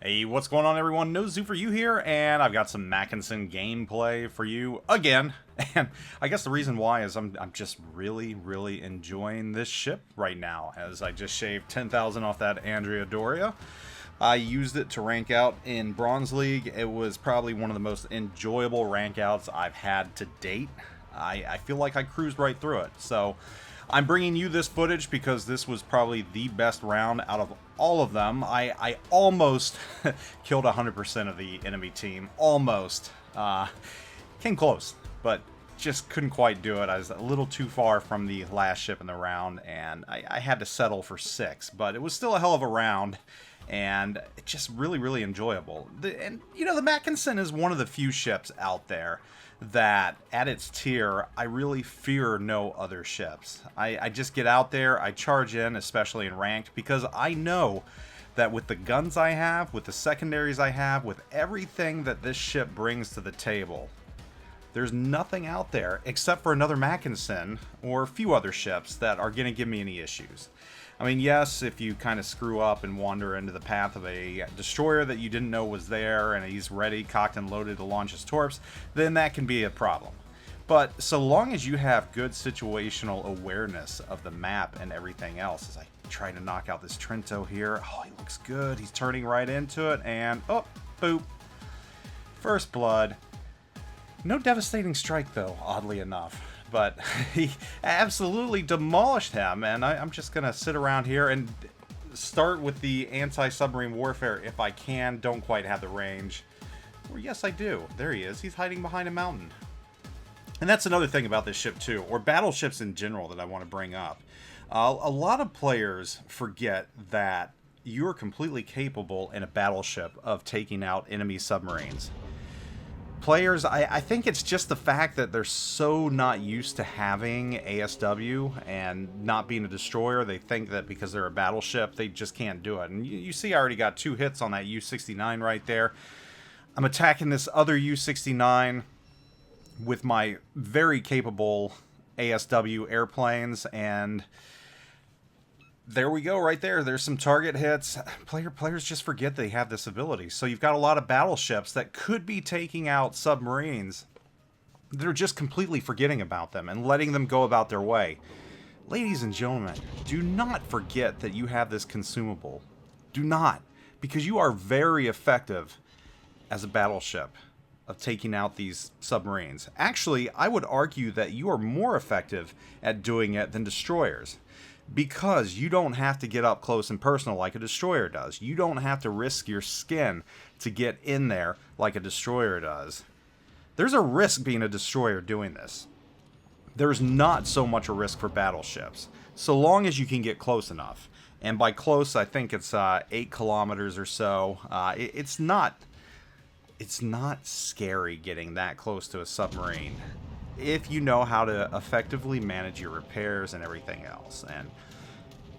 Hey, what's going on everyone? NoZoupForYou here, and I've got some Mackinson gameplay for you again. And I guess the reason why is I'm just really enjoying this ship right now, as I just shaved 10,000 off that Andrea Doria. I used it to rank out in Bronze League. It was probably one of the most enjoyable rank outs I've had to date. I feel like I cruised right through it. So I'm bringing you this footage because this was probably the best round out of all of them. I almost killed 100% of the enemy team. Almost. Came close, but just couldn't quite do it. I was a little too far from the last ship in the round, and I had to settle for 6. But it was still a hell of a round, and just really enjoyable. And, you know, the Mackinson is one of the few ships out there that at its tier, I really fear no other ships. I just get out there, I charge in, especially in ranked, because I know that with the guns I have, with the secondaries I have, with everything that this ship brings to the table, there's nothing out there except for another Mackinson or a few other ships that are going to give me any issues. I mean, yes, if you kind of screw up and wander into the path of a destroyer that you didn't know was there and he's ready, cocked and loaded to launch his torps, then that can be a problem. But so long as you have good situational awareness of the map and everything else, as I try to knock out this Trento here, oh, he looks good. He's turning right into it, and oh, boop. First blood. No devastating strike, though, oddly enough. But he absolutely demolished him, and I'm just going to sit around here and start with the anti-submarine warfare if I can. Don't quite have the range. Or yes, I do. There he is. He's hiding behind a mountain. And that's another thing about this ship, too, or battleships in general that I want to bring up. A lot of players forget that you're completely capable in a battleship of taking out enemy submarines. Players, I think it's just the fact that they're so not used to having ASW and not being a destroyer. They think that because they're a battleship, they just can't do it. And you see I already got 2 hits on that U-69 right there. I'm attacking this other U-69 with my very capable ASW airplanes, and there we go right there. There's some target hits. Players just forget they have this ability. So you've got a lot of battleships that could be taking out submarines. They're just completely forgetting about them and letting them go about their way. Ladies and gentlemen, do not forget that you have this consumable. Do not, because you are very effective as a battleship of taking out these submarines. Actually, I would argue that you are more effective at doing it than destroyers, because you don't have to get up close and personal like a destroyer does. You don't have to risk your skin to get in there like a destroyer does. There's a risk being a destroyer doing this. There's not so much a risk for battleships, so long as you can get close enough. And by close, I think it's 8 kilometers or so. It's not scary getting that close to a submarine if you know how to effectively manage your repairs and everything else. And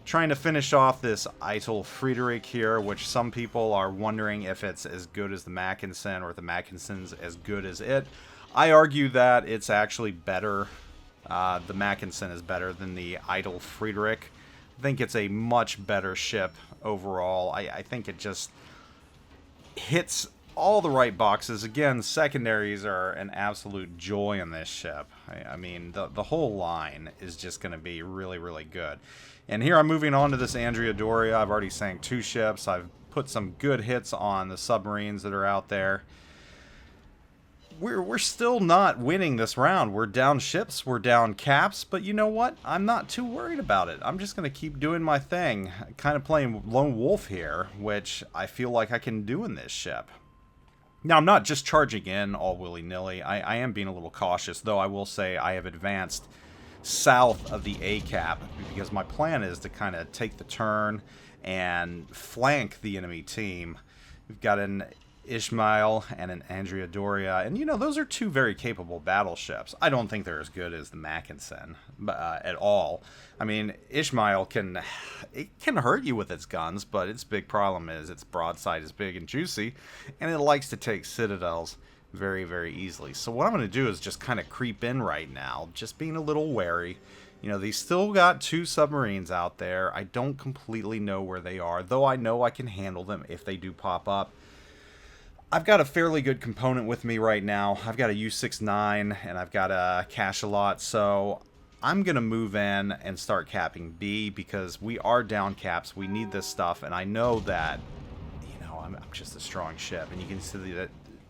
trying to finish off this Eitel Friedrich here, which some people are wondering if it's as good as the Mackinson or if the Mackinson's as good as it. I argue that it's actually better. The Mackinson is better than the Eitel Friedrich. I think it's a much better ship overall. I think it just hits all the right boxes. Again, secondaries are an absolute joy in this ship. I mean, the whole line is just going to be really good. And here I'm moving on to this Andrea Doria. I've already sank 2 ships. I've put some good hits on the submarines that are out there. We're still not winning this round. We're down ships, we're down caps, but you know what? I'm not too worried about it. I'm just going to keep doing my thing. Kind of playing lone wolf here, which I feel like I can do in this ship. Now, I'm not just charging in all willy-nilly. I am being a little cautious, though I will say I have advanced south of the A cap because my plan is to kind of take the turn and flank the enemy team. We've got an Ishmael and an Andrea Doria, and you know, those are 2 very capable battleships. I don't think they're as good as the Mackinson at all. I mean, Ishmael can hurt you with its guns, but its big problem is its broadside is big and juicy, and it likes to take citadels very easily. So what I'm going to do is just kind of creep in right now, just being a little wary, You know, they still got 2 submarines out there. I don't completely know where they are, though I know I can handle them if they do pop up. I've got a fairly good component with me right now. I've got a U-69 and I've got a Cachalot, so I'm going to move in and start capping B because we are down caps. We need this stuff, and I know that, you know, I'm just a strong ship. And you can see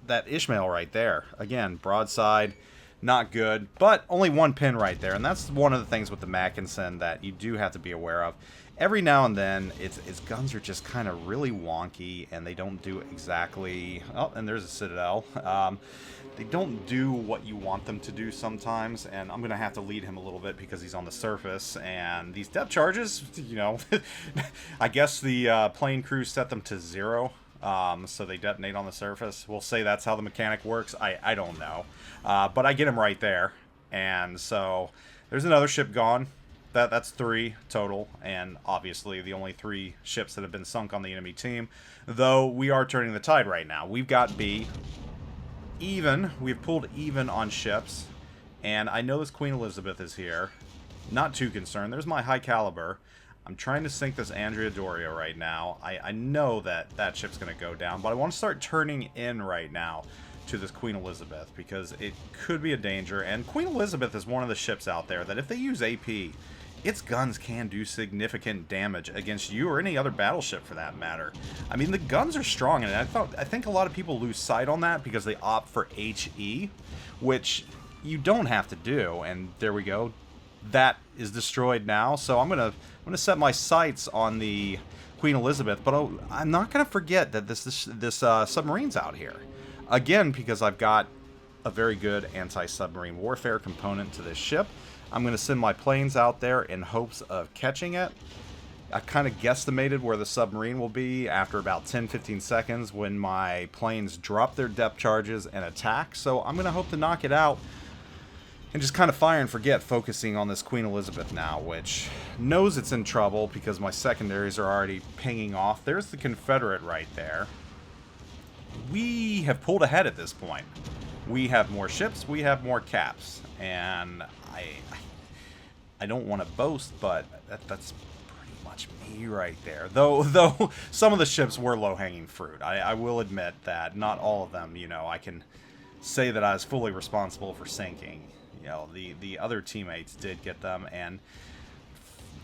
that Ishmael right there. Again, broadside, not good, but only 1 pin right there. And that's one of the things with the Mackinson that you do have to be aware of. Every now and then, its guns are just kind of really wonky, and they don't do exactly... Oh, and there's a Citadel. They don't do what you want them to do sometimes, and I'm going to have to lead him a little bit because he's on the surface. And these depth charges, you know, I guess the plane crew set them to 0, so they detonate on the surface. We'll say that's how the mechanic works. I don't know. But I get him right there, and so there's another ship gone. That's 3 total, and obviously the only 3 ships that have been sunk on the enemy team, though we are turning the tide right now. We've got B. Even. We've pulled even on ships, and I know this Queen Elizabeth is here. Not too concerned. There's my high caliber. I'm trying to sink this Andrea Doria right now. I know that ship's going to go down, but I want to start turning in right now to this Queen Elizabeth because it could be a danger, and Queen Elizabeth is one of the ships out there that if they use AP, its guns can do significant damage against you or any other battleship for that matter. I mean, the guns are strong, and I think a lot of people lose sight on that because they opt for HE, which you don't have to do. And there we go. That is destroyed now. So I'm gonna set my sights on the Queen Elizabeth, but I'm not gonna forget that this submarine's out here again because I've got a very good anti-submarine warfare component to this ship. I'm going to send my planes out there in hopes of catching it. I kind of guesstimated where the submarine will be after about 10-15 seconds when my planes drop their depth charges and attack. So I'm going to hope to knock it out and just kind of fire and forget, focusing on this Queen Elizabeth now, which knows it's in trouble because my secondaries are already pinging off. There's the Confederate right there. We have pulled ahead at this point. We have more ships, we have more caps, and I don't want to boast, but that's pretty much me right there. Though some of the ships were low-hanging fruit. I will admit that not all of them, you know, I can say that I was fully responsible for sinking. You know, the other teammates did get them, and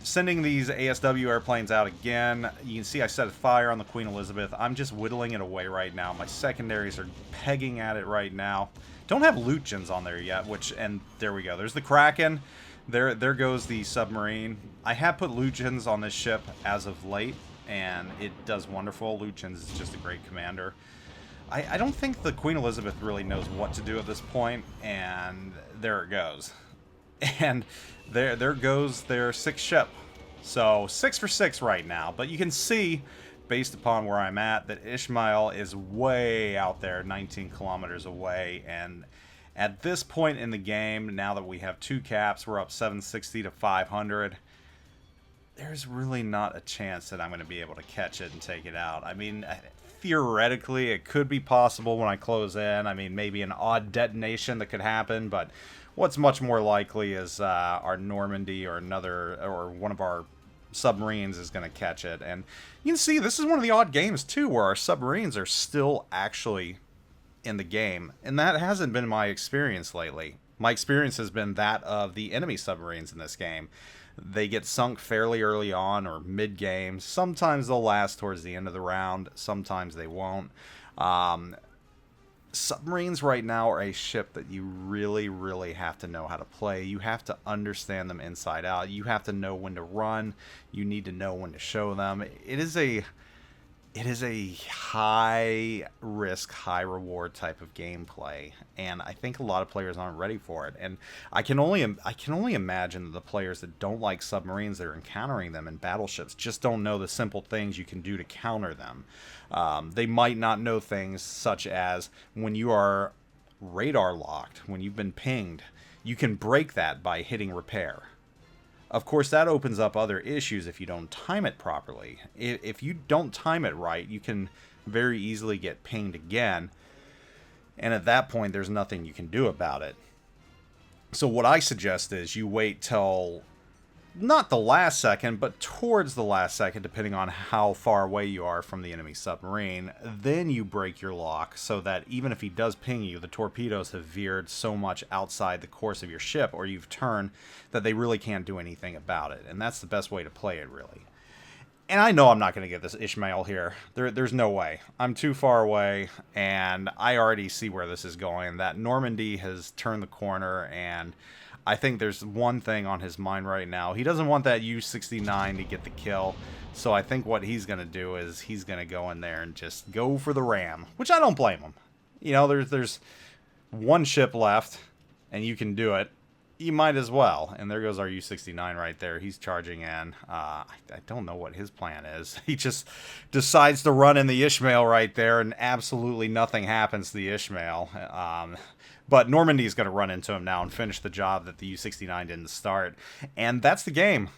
sending these ASW airplanes out again, you can see I set a fire on the Queen Elizabeth. I'm just whittling it away right now. My secondaries are pegging at it right now. Don't have loot gens on there yet, and there we go. There's the Kraken. There goes the submarine. I have put loot gens on this ship as of late, and it does wonderful. Loot gens is just a great commander. I don't think the Queen Elizabeth really knows what to do at this point, and there it goes. And there goes their 6th ship. So 6 for 6 right now, but you can see, based upon where I'm at, that Ishmael is way out there, 19 kilometers away, and at this point in the game, now that we have 2 caps, we're up 760 to 500, there's really not a chance that I'm going to be able to catch it and take it out. I mean, theoretically, it could be possible when I close in. I mean, maybe an odd detonation that could happen, but what's much more likely is our Normandy or one of our submarines is going to catch it. And you can see this is one of the odd games too where our submarines are still actually in the game, and that hasn't been my experience lately. My experience has been that of the enemy submarines in this game. They get sunk fairly early on or mid-game. Sometimes they'll last towards the end of the round, sometimes they won't. Submarines right now are a ship that you really, really have to know how to play. You have to understand them inside out. You have to know when to run. You need to know when to show them. It is a high risk, high reward type of gameplay, and I think a lot of players aren't ready for it. And I can only imagine that the players that don't like submarines that are encountering them in battleships just don't know the simple things you can do to counter them. They might not know things such as when you are radar locked, when you've been pinged, you can break that by hitting repair. Of course, that opens up other issues if you don't time it properly. If you don't time it right, you can very easily get pinged again, and at that point, there's nothing you can do about it. So what I suggest is you wait till not the last second, but towards the last second, depending on how far away you are from the enemy submarine, then you break your lock so that even if he does ping you, the torpedoes have veered so much outside the course of your ship, or you've turned, that they really can't do anything about it. And that's the best way to play it, really. And I know I'm not going to get this Ishmael here. There's no way. I'm too far away, and I already see where this is going. That Normandy has turned the corner, and I think there's one thing on his mind right now. He doesn't want that U-69 to get the kill, so I think what he's going to do is he's going to go in there and just go for the ram, which I don't blame him. You know, there's one ship left, and you can do it. You might as well. And there goes our U-69 right there. He's charging in. I don't know what his plan is. He just decides to run in the Ishmael right there, and absolutely nothing happens to the Ishmael. But Normandy's going to run into him now and finish the job that the U-69 didn't start. And that's the game.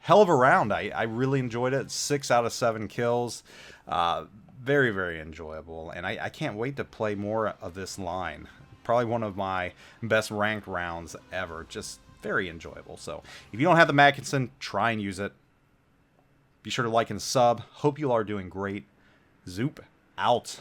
Hell of a round. I really enjoyed it. 6 out of 7 kills. Very, very enjoyable. And I can't wait to play more of this line. Probably one of my best ranked rounds ever. Just very enjoyable. So if you don't have the Mackinson, try and use it. Be sure to like and sub. Hope you all are doing great. Zoop out.